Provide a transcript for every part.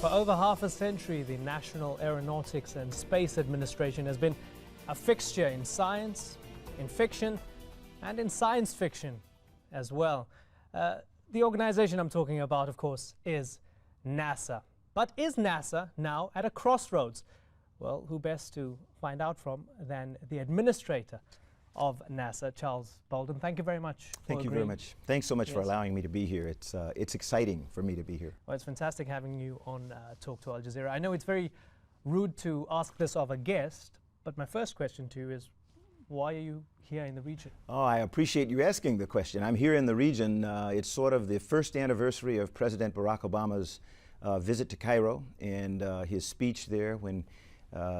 For over half a century, the National Aeronautics and Space Administration has been a fixture in science, in fiction, and in science fiction as well. The organization I'm talking about, of course, is NASA. But is NASA now at a crossroads? Well, who best to find out from than the administrator of NASA, Charles Bolden. Thank you very much. Thank you very much. Thanks so much for allowing me to be here. It's exciting for me to be here. Well, it's fantastic having you on Talk to Al Jazeera. I know it's very rude to ask this of a guest, but my first question to you is, why are you here in the region? Oh, I appreciate you asking the question. I'm here in the region. It's sort of the first anniversary of President Barack Obama's visit to Cairo and his speech there when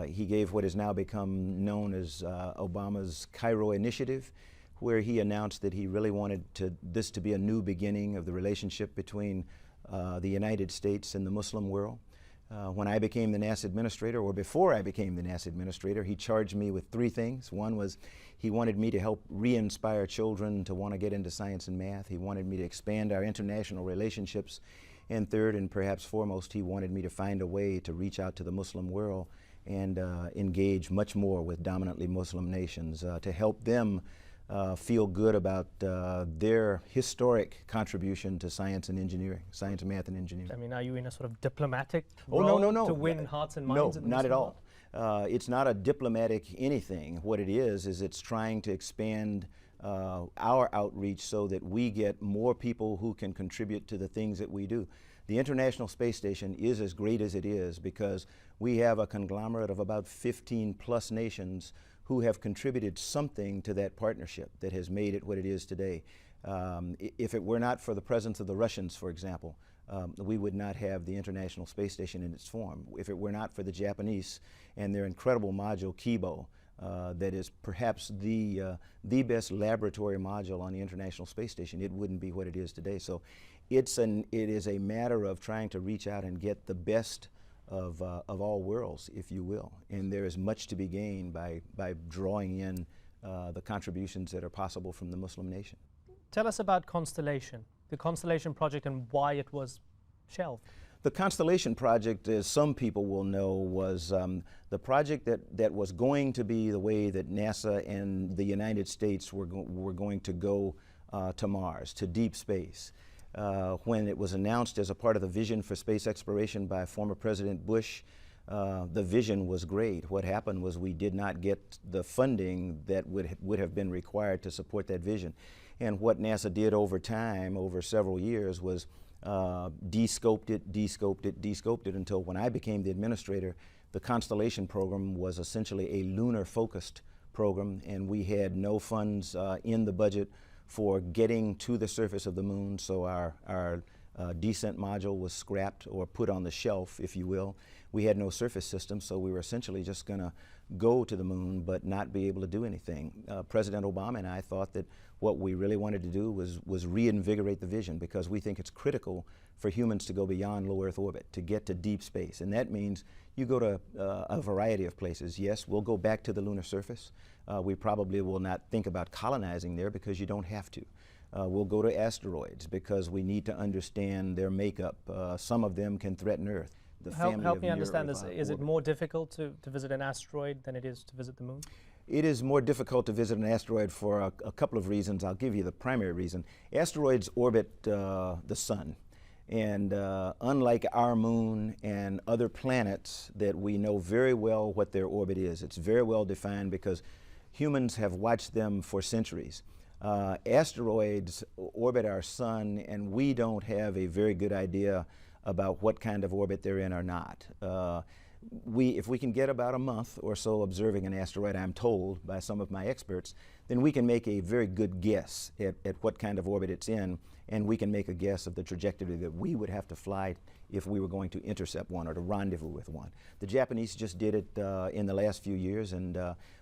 he gave what has now become known as Obama's Cairo Initiative, where he announced that he really wanted this to be a new beginning of the relationship between the United States and the Muslim world. When I became the NASA Administrator, or before I became the NASA Administrator, he charged me with three things. One was he wanted me to help re-inspire children to want to get into science and math. He wanted me to expand our international relationships. And third, and perhaps foremost, he wanted me to find a way to reach out to the Muslim world and engage much more with dominantly Muslim nations to help them feel good about their historic contribution to science and engineering, science, math, and engineering. I mean, are you in a sort of diplomatic role no. to win hearts and minds? No, not at all. It's not a diplomatic anything. What it is it's trying to expand our outreach so that we get more people who can contribute to the things that we do. The International Space Station is as great as it is because we have a conglomerate of about 15 plus nations who have contributed something to that partnership that has made it what it is today. If it were not for the presence of the Russians, for example, we would not have the International Space Station in its form. If it were not for the Japanese and their incredible module Kibo, that is perhaps the best laboratory module on the International Space Station, it wouldn't be what it is today. So it is a matter of trying to reach out and get the best of all worlds, if you will. And there is much to be gained by drawing in the contributions that are possible from the Muslim nation. Tell us about Constellation, the Constellation project, and why it was shelved. The Constellation project, as some people will know, was the project that was going to be the way that NASA and the United States were going to go to Mars, to deep space. When it was announced as a part of the vision for space exploration by former President Bush, the vision was great. What happened was we did not get the funding that would have been required to support that vision. And what NASA did over time, over several years, was de-scoped it until when I became the administrator, the Constellation program was essentially a lunar-focused program, and we had no funds in the budget for getting to the surface of the moon, so our descent module was scrapped or put on the shelf, if you will. We had no surface system, so we were essentially just going to go to the moon but not be able to do anything. President Obama and I thought that what we really wanted to do was reinvigorate the vision, because we think it's critical for humans to go beyond low Earth orbit, to get to deep space. And that means you go to a variety of places. Yes, we'll go back to the lunar surface. We probably will not think about colonizing there because you don't have to. We'll go to asteroids because we need to understand their makeup. Some of them can threaten Earth. Help me understand this. Is it more difficult to visit an asteroid than it is to visit the moon? It is more difficult to visit an asteroid for a couple of reasons. I'll give you the primary reason. Asteroids orbit the sun. And unlike our moon and other planets that we know very well what their orbit is, it's very well defined because humans have watched them for centuries. Asteroids orbit our sun, and we don't have a very good idea about what kind of orbit they're in or not. If we can get about a month or so observing an asteroid, I'm told by some of my experts, then we can make a very good guess at what kind of orbit it's in, and we can make a guess of the trajectory that we would have to fly if we were going to intercept one or to rendezvous with one. The Japanese just did it in the last few years, and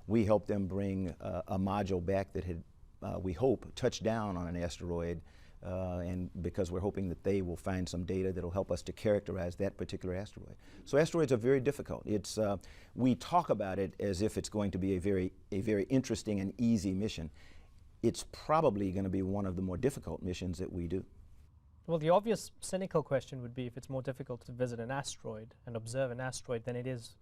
we helped them bring a module back that had, we hope, touched down on an asteroid, and because we're hoping that they will find some data that will help us to characterize that particular asteroid. So asteroids are very difficult. We talk about it as if it's going to be a very interesting and easy mission. It's probably going to be one of the more difficult missions that we do. Well, the obvious cynical question would be if it's more difficult to visit an asteroid and observe an asteroid than it is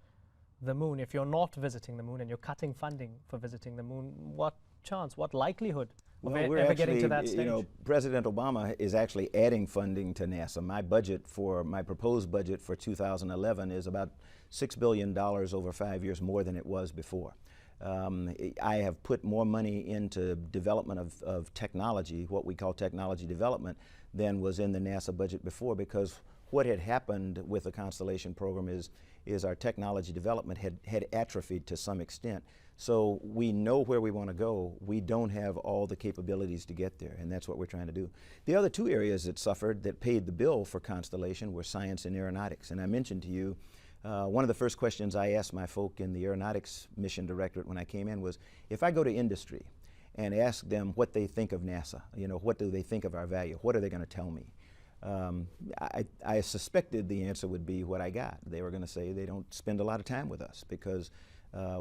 the moon. If you're not visiting the moon and you're cutting funding for visiting the moon, what chance, what likelihood of Well, we're ever actually, getting to that stage? you know, President Obama is actually adding funding to NASA. My proposed budget for 2011 is about $6 billion over 5 years, more than it was before. I have put more money into development of technology, what we call technology development, than was in the NASA budget before, because what had happened with the Constellation program is our technology development had atrophied to some extent. So we know where we want to go. We don't have all the capabilities to get there, and that's what we're trying to do. The other two areas that suffered, that paid the bill for Constellation, were science and aeronautics. And I mentioned to you, one of the first questions I asked my folk in the Aeronautics Mission Directorate when I came in was, if I go to industry and ask them what they think of NASA, you know, what do they think of our value, what are they going to tell me? I suspected the answer would be what I got. They were going to say they don't spend a lot of time with us because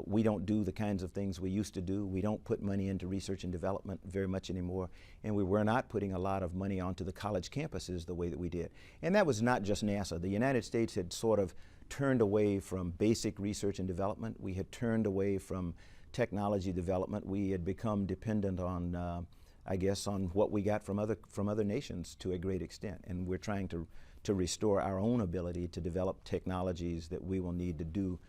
we don't do the kinds of things we used to do. We don't put money into research and development very much anymore, and we were not putting a lot of money onto the college campuses the way that we did. And that was not just NASA. The United States had sort of turned away from basic research and development. We had turned away from technology development. We had become dependent on, I guess, on what we got from other nations to a great extent. And we're trying to restore our own ability to develop technologies that we will need to do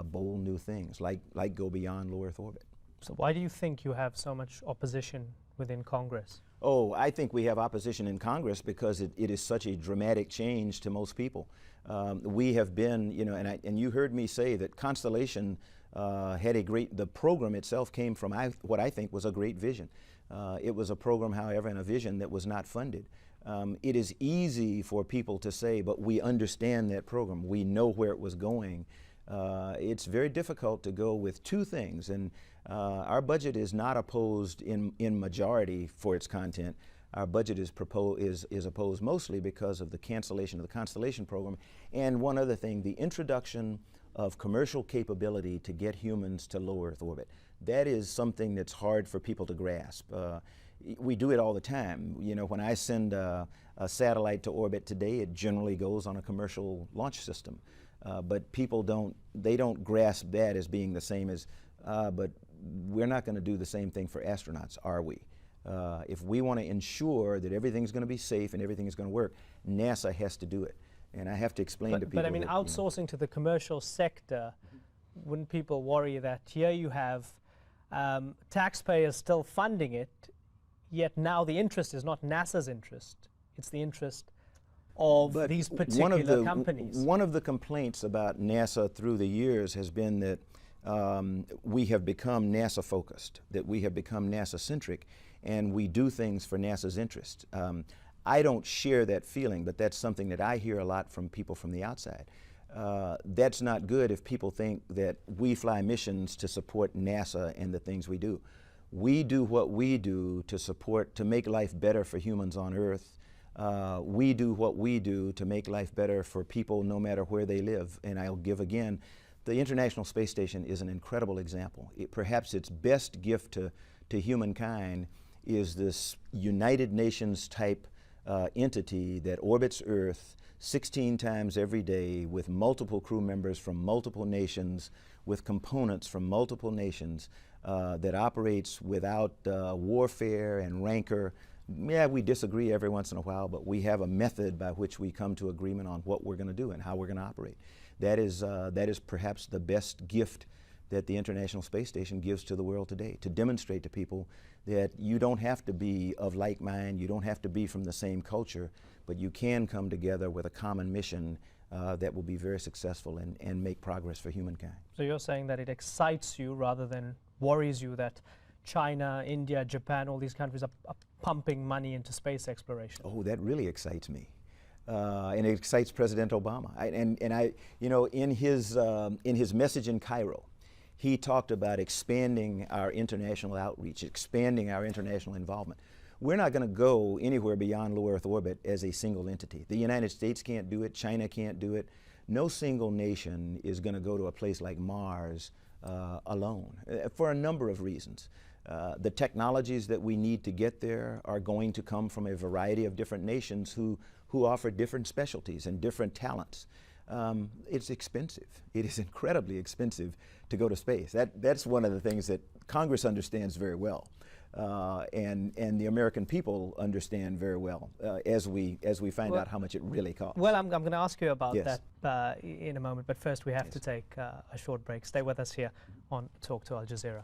bold new things, like go beyond low Earth orbit. So why do you think you have so much opposition within Congress? Oh, I think we have opposition in Congress because it is such a dramatic change to most people. We have been, you know, and you heard me say that Constellation had the program itself came from what I think was a great vision. It was a program, however, and a vision that was not funded. It is easy for people to say, but we understand that program. We know where it was going. It's very difficult to go with two things, and our budget is not opposed in majority for its content. Our budget is opposed mostly because of the cancellation of the Constellation program, and one other thing, the introduction of commercial capability to get humans to low Earth orbit. That is something that's hard for people to grasp. We do it all the time. You know, when I send a satellite to orbit today, it generally goes on a commercial launch system. But people don't grasp that as being the same as, but we're not going to do the same thing for astronauts, are we? If we want to ensure that everything's going to be safe and everything is going to work, NASA has to do it. And I have to explain to people. But I mean, that, outsourcing to the commercial sector, wouldn't people worry that here you have taxpayers still funding it, yet now the interest is not NASA's interest, it's the interest of these particular companies? One of the complaints about NASA through the years has been that we have become NASA focused, that we have become NASA centric, and we do things for NASA's interest. I don't share that feeling, but that's something that I hear a lot from people from the outside. That's not good if people think that we fly missions to support NASA and the things we do. We do what we do to make life better for humans on Earth. We do what we do to make life better for people no matter where they live. And I'll give again, the International Space Station is an incredible example. Perhaps its best gift to humankind is this United Nations type entity that orbits Earth 16 times every day with multiple crew members from multiple nations, with components from multiple nations, that operates without warfare and rancor. Yeah, we disagree every once in a while, but we have a method by which we come to agreement on what we're going to do and how we're going to operate. That is perhaps the best gift that the International Space Station gives to the world today, to demonstrate to people that you don't have to be of like mind, you don't have to be from the same culture, but you can come together with a common mission that will be very successful and make progress for humankind. So you're saying that it excites you rather than worries you that China, India, Japan, all these countries are pumping money into space exploration? Oh, that really excites me. And it excites President Obama. You know, in his message in Cairo, he talked about expanding our international outreach, expanding our international involvement. We're not going to go anywhere beyond low Earth orbit as a single entity. The United States can't do it, China can't do it. No single nation is going to go to a place like Mars alone, for a number of reasons. The technologies that we need to get there are going to come from a variety of different nations who offer different specialties and different talents. It's expensive. It is incredibly expensive to go to space. That's one of the things that Congress understands very well, and the American people understand very well as we find out how much it really costs. Well, I'm going to ask you about Yes. that in a moment, but first we have to take a short break. Stay with us here on Talk to Al Jazeera.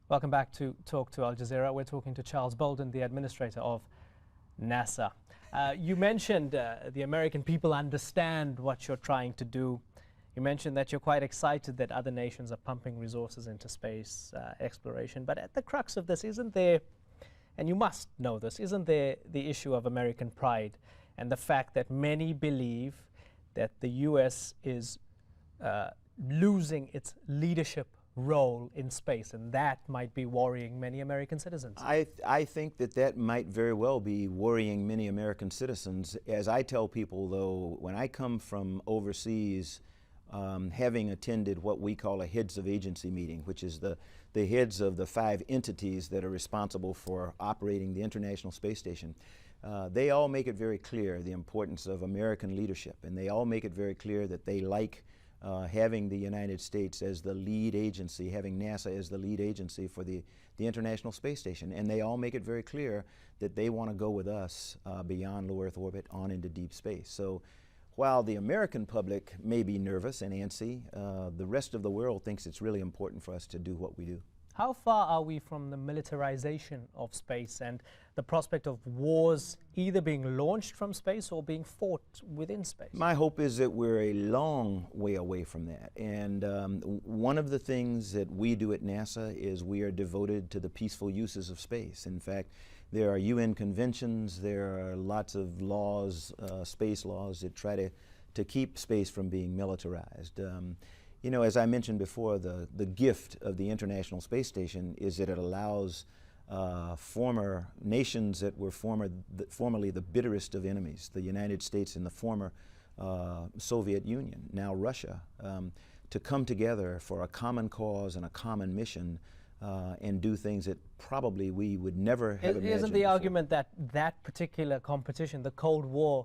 Welcome back to Talk to Al Jazeera. We're talking to Charles Bolden, the administrator of NASA. You mentioned the American people understand what you're trying to do. You mentioned that you're quite excited that other nations are pumping resources into space exploration. But at the crux of this, isn't there, and you must know this, isn't there the issue of American pride and the fact that many believe that the U.S. is losing its leadership role in space, and that might be worrying many American citizens? I think that might very well be worrying many American citizens. As I tell people, though, when I come from overseas, having attended what we call a heads of agency meeting, which is the heads of the 5 entities that are responsible for operating the International Space Station, they all make it very clear the importance of American leadership, and they all make it very clear that they like having the United States as the lead agency, having NASA as the lead agency for the International Space Station. And they all make it very clear that they want to go with us beyond low Earth orbit on into deep space. So while the American public may be nervous and antsy, the rest of the world thinks it's really important for us to do what we do. How far are we from the militarization of space and the prospect of wars either being launched from space or being fought within space? My hope is that we're a long way away from that. And one of the things that we do at NASA is we are devoted to the peaceful uses of space. In fact, there are UN conventions, there are lots of laws, space laws, that try to keep space from being militarized. You know, as I mentioned before, the gift of the International Space Station is that it allows former nations that were formerly the bitterest of enemies, the United States and the former Soviet Union, now Russia, to come together for a common cause and a common mission and do things that probably we would never have imagined. Isn't the before. argument that that particular competition, the Cold War,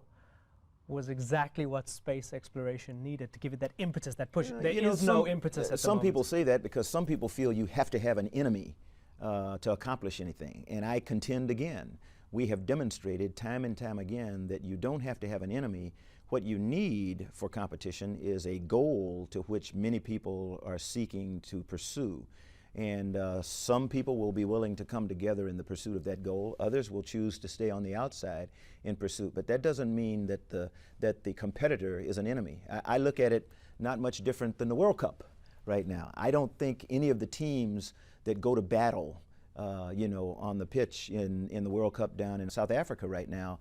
was exactly what space exploration needed to give it that impetus, that push? There is no impetus at the Some moment. people say that because some people feel you have to have an enemy to accomplish anything. And I contend again, we have demonstrated time and time again that you don't have to have an enemy. What you need for competition is a goal to which many people are seeking to pursue. And some people will be willing to come together in the pursuit of that goal. Others will choose to stay on the outside in pursuit. But that doesn't mean that the competitor is an enemy. I look at it not much different than the World Cup right now. I don't think any of the teams that go to battle, you know, on the pitch in the World Cup down in South Africa right now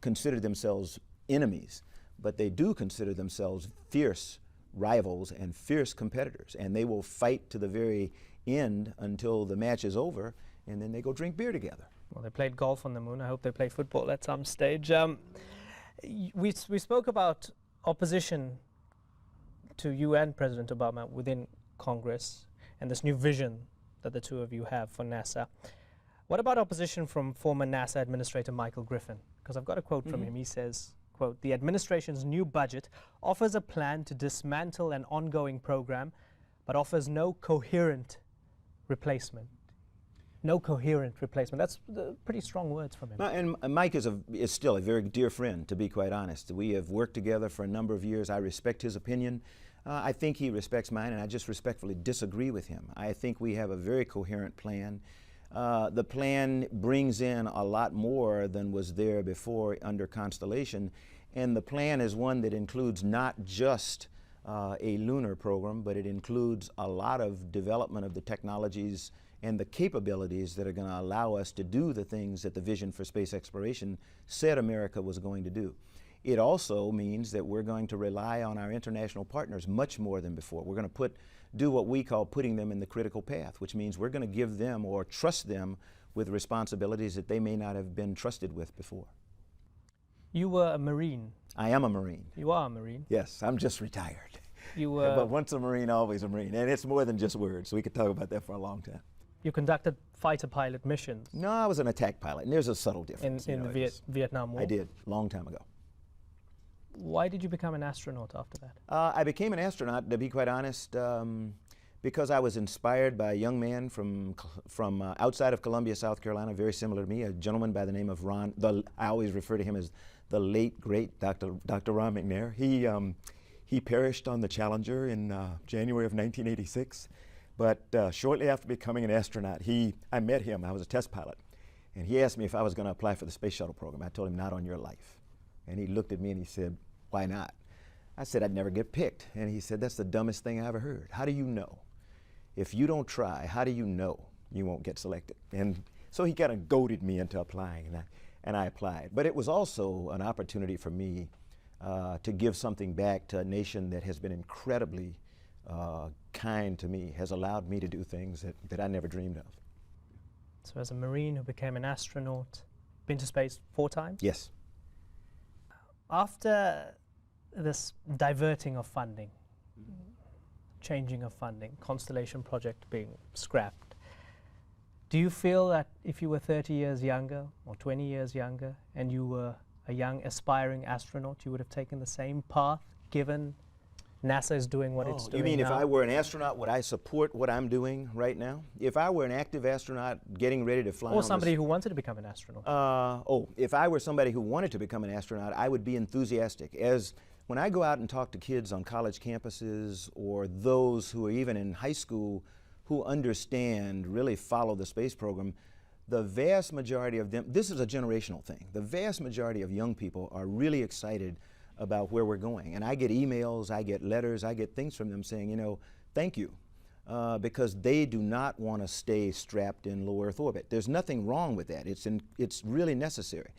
consider themselves enemies. But they do consider themselves fierce rivals and fierce competitors. And they will fight to the very end until the match is over, and then they go drink beer together. Well, they played golf on the moon. I hope they play football at some stage. We spoke about opposition to you and President Obama within Congress and this new vision that the two of you have for NASA. What about opposition from former NASA Administrator Michael Griffin? Because I've got a quote from him. He says, quote, "The administration's new budget offers a plan to dismantle an ongoing program, but offers no coherent replacement." No coherent replacement. That's pretty strong words from him. And Mike is still a very dear friend, to be quite honest. We have worked together for a number of years. I respect his opinion. I think he respects mine, and I just respectfully disagree with him. I think we have a very coherent plan. The plan brings in a lot more than was there before under Constellation, and the plan is one that includes not just a lunar program, but it includes a lot of development of the technologies and the capabilities that are going to allow us to do the things that the vision for space exploration said America was going to do. It also means that we're going to rely on our international partners much more than before. We're going to do what we call putting them in the critical path, which means we're going to give them or trust them with responsibilities that they may not have been trusted with before. You were a Marine. I am a Marine. You are a Marine. Yes, I'm just retired. You were. But once a Marine, always a Marine. And it's more than just words. We could talk about that for a long time. You conducted fighter pilot missions. No, I was an attack pilot, and there's a subtle difference. In the Vietnam War? I did, long time ago. Why did you become an astronaut after that? I became an astronaut, to be quite honest, because I was inspired by a young man from outside of Columbia, South Carolina, very similar to me, a gentleman by the name of Ron. I always refer to him as the late, great Dr. Ron McNair. He perished on the Challenger in January of 1986. But shortly after becoming an astronaut, I met him. I was a test pilot. And he asked me if I was going to apply for the space shuttle program. I told him, not on your life. And he looked at me and he said, why not? I said, I'd never get picked. And he said, that's the dumbest thing I ever heard. How do you know? If you don't try, how do you know you won't get selected? And so he kind of goaded me into applying, and I applied. But it was also an opportunity for me to give something back to a nation that has been incredibly kind to me, has allowed me to do things that I never dreamed of. So as a Marine who became an astronaut, been to space 4 times? Yes. After this diverting of funding, changing of funding, Constellation project being scrapped, do you feel that if you were 30 years younger or 20 years younger and you were a young aspiring astronaut, you would have taken the same path given NASA is doing what it's doing now? You mean if I were an astronaut, would I support what I'm doing right now? If I were an active astronaut getting ready to fly or somebody who wanted to become an astronaut? If I were somebody who wanted to become an astronaut, I would be enthusiastic. When I go out and talk to kids on college campuses or those who are even in high school who understand, really follow the space program, the vast majority of them, this is a generational thing, the vast majority of young people are really excited about where we're going. And I get emails, I get letters, I get things from them saying, you know, thank you, because they do not want to stay strapped in low Earth orbit. There's nothing wrong with that. It's really necessary.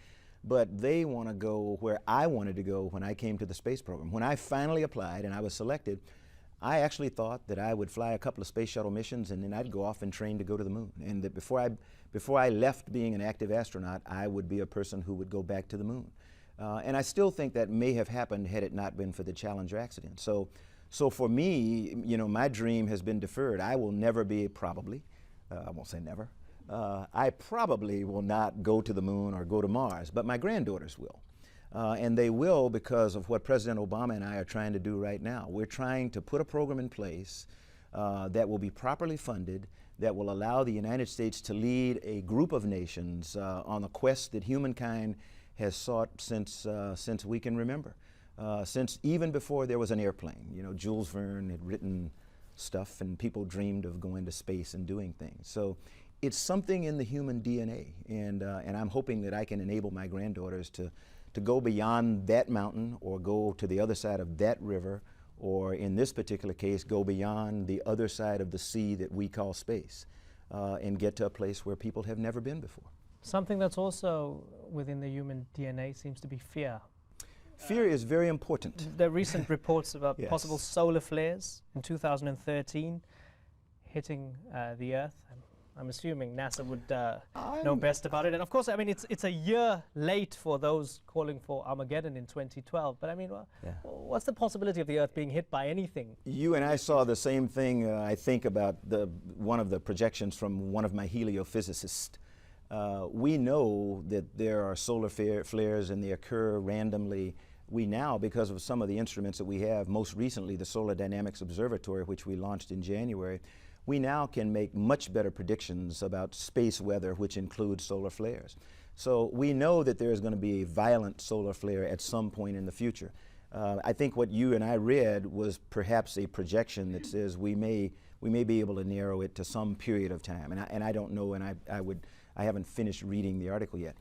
But they want to go where I wanted to go when I came to the space program. When I finally applied and I was selected, I actually thought that I would fly a couple of space shuttle missions and then I'd go off and train to go to the moon. And that before I left being an active astronaut, I would be a person who would go back to the moon. And I still think that may have happened had it not been for the Challenger accident. So for me, you know, my dream has been deferred. I will never be, probably, I won't say never, I probably will not go to the moon or go to Mars, but my granddaughters will. And they will because of what President Obama and I are trying to do right now. We're trying to put a program in place that will be properly funded, that will allow the United States to lead a group of nations on a quest that humankind has sought since we can remember, since even before there was an airplane. You know, Jules Verne had written stuff and people dreamed of going to space and doing things. So it's something in the human DNA, and I'm hoping that I can enable my granddaughters to go beyond that mountain or go to the other side of that river, or in this particular case, go beyond the other side of the sea that we call space, and get to a place where people have never been before. Something that's also within the human DNA seems to be fear. Fear is very important. The recent reports about Yes. possible solar flares in 2013 hitting the Earth. I'm assuming NASA would know best about it. And of course, I mean, it's a year late for those calling for Armageddon in 2012. But I mean, what's the possibility of the Earth being hit by anything? You and I saw the same thing, I think, about one of the projections from one of my heliophysicists. We know that there are solar flares and they occur randomly. We now, because of some of the instruments that we have, most recently the Solar Dynamics Observatory, which we launched in January, we now can make much better predictions about space weather, which includes solar flares. So we know that there is going to be a violent solar flare at some point in the future. I think what you and I read was perhaps a projection that says we may be able to narrow it to some period of time, and I don't know, and I haven't finished reading the article yet.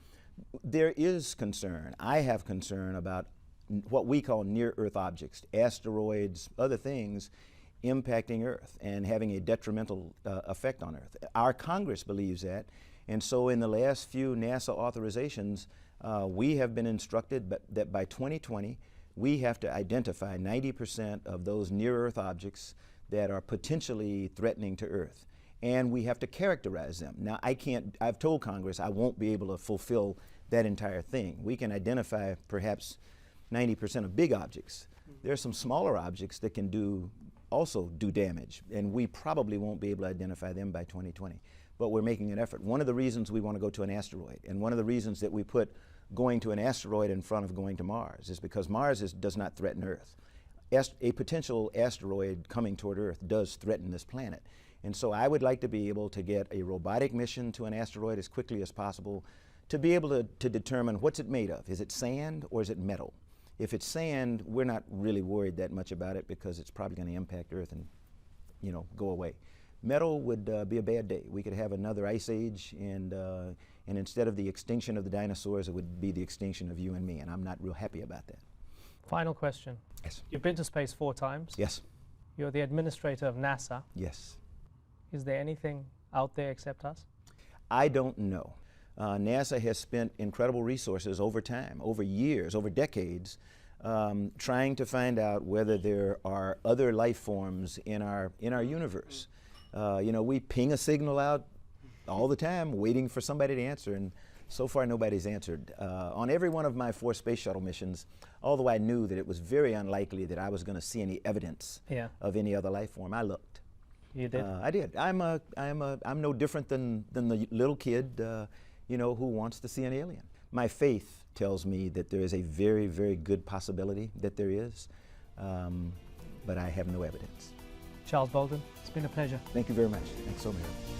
There is concern. I have concern about what we call near-Earth objects, asteroids, other things impacting Earth and having a detrimental effect on Earth. Our Congress believes that, and so in the last few NASA authorizations, we have been instructed that by 2020, we have to identify 90% of those near-Earth objects that are potentially threatening to Earth. and we have to characterize them. Now, I've told Congress I won't be able to fulfill that entire thing. We can identify perhaps 90% of big objects. There are some smaller objects that can also do damage, and we probably won't be able to identify them by 2020. But we're making an effort. One of the reasons we want to go to an asteroid, and one of the reasons that we put going to an asteroid in front of going to Mars, is because Mars does not threaten Earth. A potential asteroid coming toward Earth does threaten this planet. And so I would like to be able to get a robotic mission to an asteroid as quickly as possible to be able to determine what's it made of. Is it sand or is it metal? If it's sand, we're not really worried that much about it because it's probably going to impact Earth and, go away. Metal would be a bad day. We could have another ice age, and instead of the extinction of the dinosaurs, it would be the extinction of you and me, and I'm not real happy about that. Final question. Yes. You've been to space 4 times. Yes. You're the administrator of NASA. Yes. Is there anything out there except us? I don't know. NASA has spent incredible resources over time, over years, over decades, trying to find out whether there are other life forms in our universe. We ping a signal out all the time, waiting for somebody to answer, and so far nobody's answered. On every one of my 4 space shuttle missions, although I knew that it was very unlikely that I was going to see any evidence of any other life form, I looked. You did? I did. I'm no different than the little kid, who wants to see an alien. My faith tells me that there is a very, very good possibility that there is, but I have no evidence. Charles Bolden, it's been a pleasure. Thank you very much. Thanks so much.